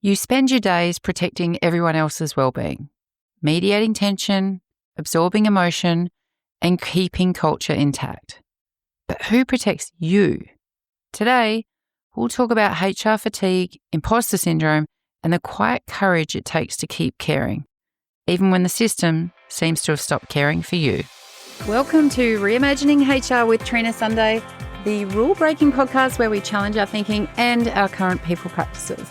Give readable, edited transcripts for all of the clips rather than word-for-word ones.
You spend your days protecting everyone else's well-being, mediating tension, absorbing emotion, and keeping culture intact. But who protects you? Today, we'll talk about HR fatigue, imposter syndrome, and the quiet courage it takes to keep caring, even when the system seems to have stopped caring for you. Welcome to Reimagining HR with Trina Sunday, the rule-breaking podcast where we challenge our thinking and our current people practices.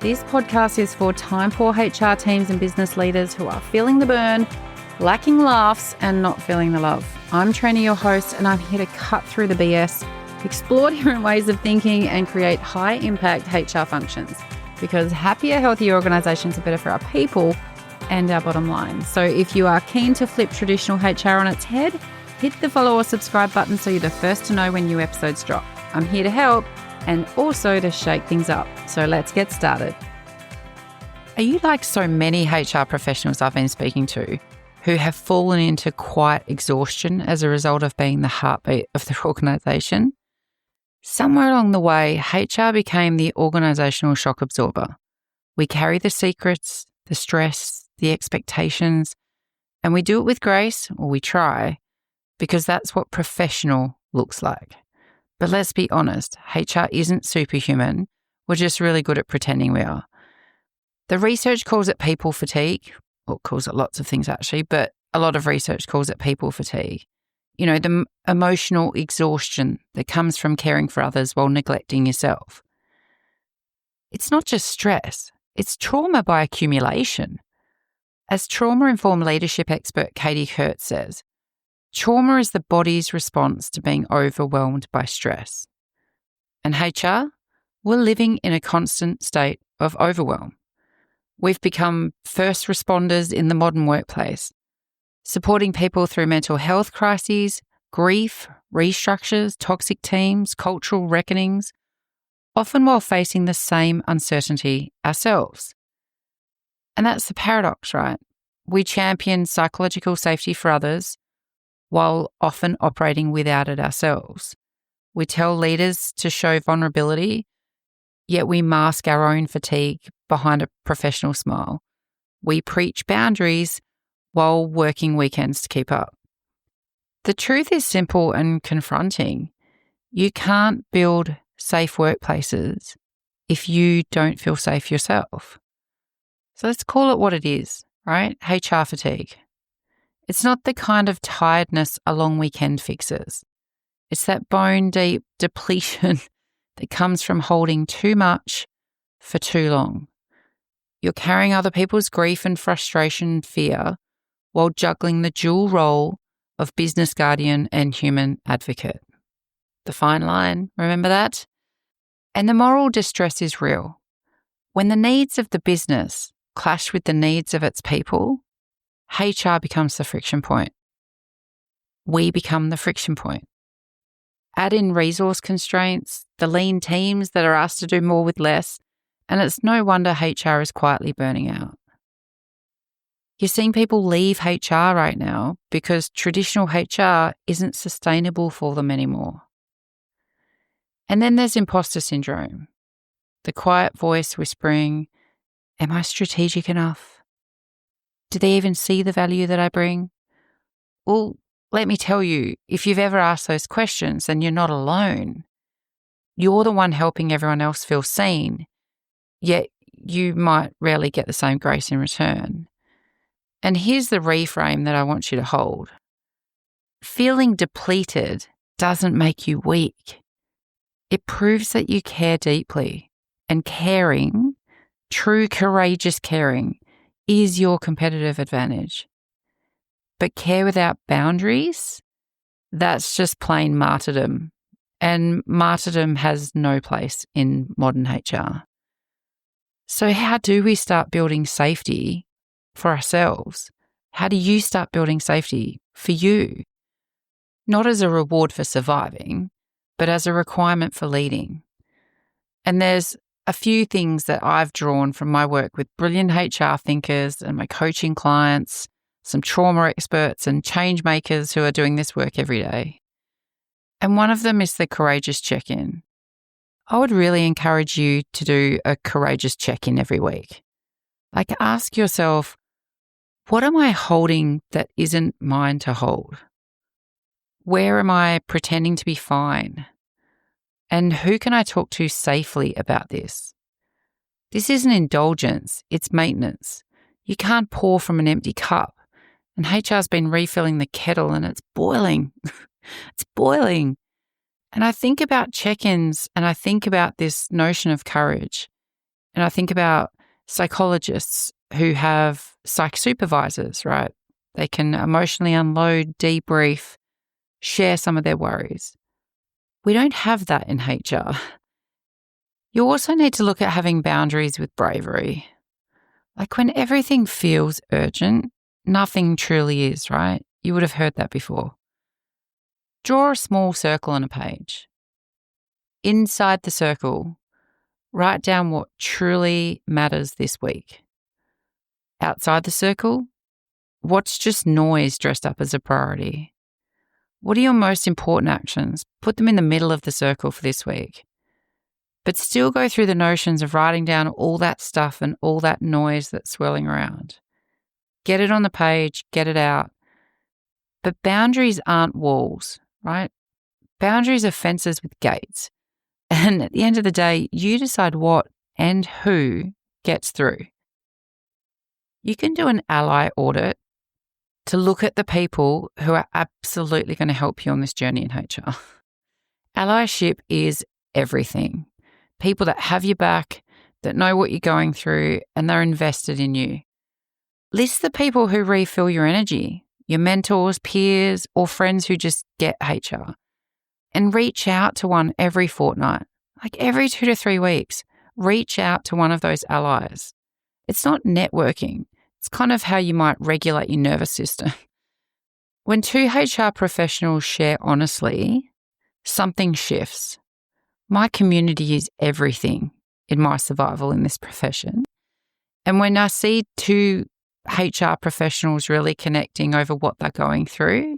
This podcast is for time-poor HR teams and business leaders who are feeling the burn, lacking laughs, and not feeling the love. I'm Trina, your host, and I'm here to cut through the BS, explore different ways of thinking, and create high-impact HR functions. Because happier, healthier organisations are better for our people and our bottom line. So if you are keen to flip traditional HR on its head, hit the follow or subscribe button so you're the first to know when new episodes drop. I'm here to help and also to shake things up. So let's get started. Are you like so many HR professionals I've been speaking to who have fallen into quiet exhaustion as a result of being the heartbeat of their organisation? Somewhere along the way, HR became the organisational shock absorber. We carry the secrets, the stress, the expectations, and we do it with grace, or we try, because that's what professional looks like. But let's be honest, HR isn't superhuman. We're just really good at pretending we are. The research calls it people fatigue, or calls it lots of things actually, but a lot of research calls it people fatigue. You know, the emotional exhaustion that comes from caring for others while neglecting yourself. It's not just stress, it's trauma by accumulation. As trauma-informed leadership expert Katie Kurtz says, trauma is the body's response to being overwhelmed by stress. And HR, we're living in a constant state of overwhelm. We've become first responders in the modern workplace, supporting people through mental health crises, grief, restructures, toxic teams, cultural reckonings, often while facing the same uncertainty ourselves. And that's the paradox, right? We champion psychological safety for others while often operating without it ourselves. We tell leaders to show vulnerability, yet we mask our own fatigue behind a professional smile. We preach boundaries while working weekends to keep up. The truth is simple and confronting. You can't build safe workplaces if you don't feel safe yourself. So let's call it what it is, right? HR fatigue. It's not the kind of tiredness a long weekend fixes. It's that bone-deep depletion that comes from holding too much for too long. You're carrying other people's grief and frustration and fear while juggling the dual role of business guardian and human advocate. The fine line, remember that? And the moral distress is real. When the needs of the business clash with the needs of its people, HR becomes the friction point. We become the friction point. Add in resource constraints, the lean teams that are asked to do more with less, and it's no wonder HR is quietly burning out. You're seeing people leave HR right now because traditional HR isn't sustainable for them anymore. And then there's imposter syndrome, the quiet voice whispering, am I strategic enough? Do they even see the value that I bring? Well, let me tell you, if you've ever asked those questions, then you're not alone. You're the one helping everyone else feel seen, yet you might rarely get the same grace in return. And here's the reframe that I want you to hold. Feeling depleted doesn't make you weak. It proves that you care deeply. And caring, true courageous caring, is your competitive advantage. But care without boundaries, that's just plain martyrdom. And martyrdom has no place in modern HR. So how do we start building safety for ourselves? How do you start building safety for you? Not as a reward for surviving, but as a requirement for leading. And there's a few things that I've drawn from my work with brilliant HR thinkers and my coaching clients, some trauma experts and change makers who are doing this work every day. And one of them is the courageous check-in. I would really encourage you to do a courageous check-in every week. Like, ask yourself, what am I holding that isn't mine to hold? Where am I pretending to be fine? And who can I talk to safely about this? This isn't indulgence, it's maintenance. You can't pour from an empty cup. And HR's been refilling the kettle and it's boiling. It's boiling. And I think about check-ins and I think about this notion of courage. And I think about psychologists who have psych supervisors, right? They can emotionally unload, debrief, share some of their worries. We don't have that in HR. You also need to look at having boundaries with bravery. Like, when everything feels urgent, nothing truly is, right? You would have heard that before. Draw a small circle on a page. Inside the circle, write down what truly matters this week. Outside the circle, what's just noise dressed up as a priority? What are your most important actions? Put them in the middle of the circle for this week. But still go through the notions of writing down all that stuff and all that noise that's swirling around. Get it on the page, get it out. But boundaries aren't walls, right? Boundaries are fences with gates. And at the end of the day, you decide what and who gets through. You can do an ally audit to look at the people who are absolutely going to help you on this journey in HR. Allyship is everything. People that have your back, that know what you're going through, and they're invested in you. List the people who refill your energy, your mentors, peers, or friends who just get HR. And reach out to one every fortnight, like every 2 to 3 weeks. Reach out to one of those allies. It's not networking. It's kind of how you might regulate your nervous system. When 2 HR professionals share honestly, something shifts. My community is everything in my survival in this profession. And when I see 2 HR professionals really connecting over what they're going through,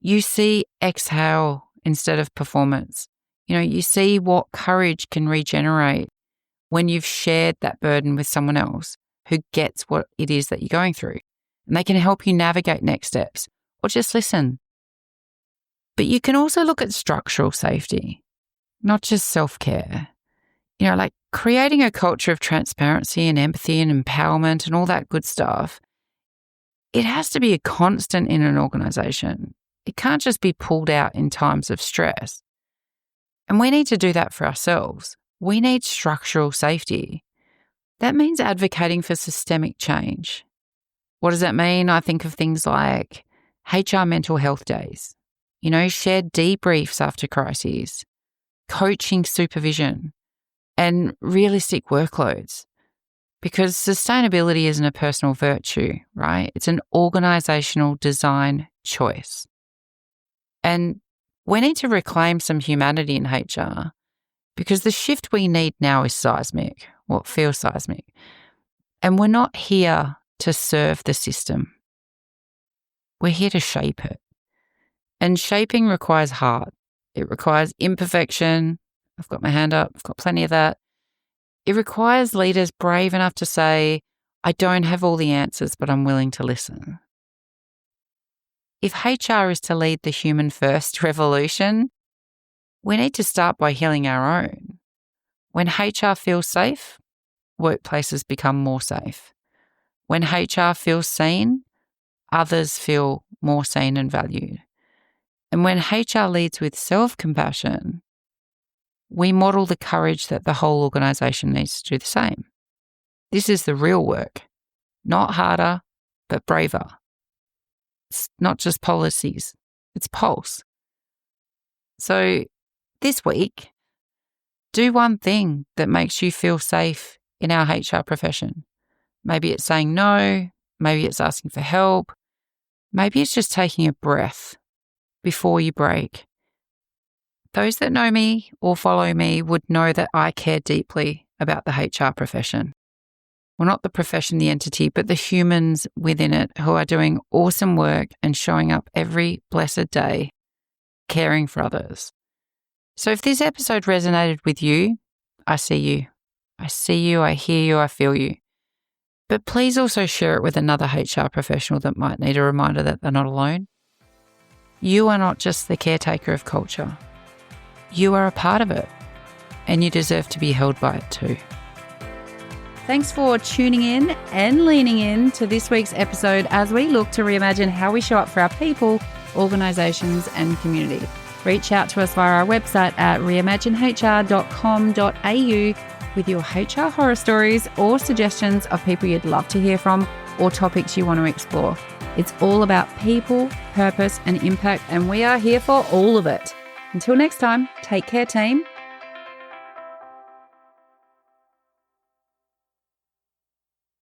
you see exhale instead of performance. You see what courage can regenerate when you've shared that burden with someone else who gets what it is that you're going through. And they can help you navigate next steps or just listen. But you can also look at structural safety, not just self-care. Like creating a culture of transparency and empathy and empowerment and all that good stuff. It has to be a constant in an organisation. It can't just be pulled out in times of stress. And we need to do that for ourselves. We need structural safety. That means advocating for systemic change. What does that mean? I think of things like HR mental health days, shared debriefs after crises, coaching supervision, and realistic workloads. Because sustainability isn't a personal virtue, right? It's an organisational design choice. And we need to reclaim some humanity in HR because the shift we need now is seismic, what feels seismic. And we're not here to serve the system. We're here to shape it. And shaping requires heart. It requires imperfection. I've got my hand up. I've got plenty of that. It requires leaders brave enough to say, I don't have all the answers, but I'm willing to listen. If HR is to lead the human first revolution, we need to start by healing our own. When HR feels safe, workplaces become more safe. When HR feels seen, others feel more seen and valued. And when HR leads with self-compassion, we model the courage that the whole organisation needs to do the same. This is the real work, not harder, but braver. It's not just policies, it's pulse. So this week, do one thing that makes you feel safe in our HR profession. Maybe it's saying no, maybe it's asking for help, maybe it's just taking a breath before you break. Those that know me or follow me would know that I care deeply about the HR profession. Well, not the profession, the entity, but the humans within it who are doing awesome work and showing up every blessed day, caring for others. So if this episode resonated with you, I see you. I see you, I hear you, I feel you. But please also share it with another HR professional that might need a reminder that they're not alone. You are not just the caretaker of culture. You are a part of it, and you deserve to be held by it too. Thanks for tuning in and leaning in to this week's episode as we look to reimagine how we show up for our people, organisations and community. Reach out to us via our website at reimaginehr.com.au with your HR horror stories or suggestions of people you'd love to hear from or topics you want to explore. It's all about people, purpose and impact, and we are here for all of it. Until next time, take care, team.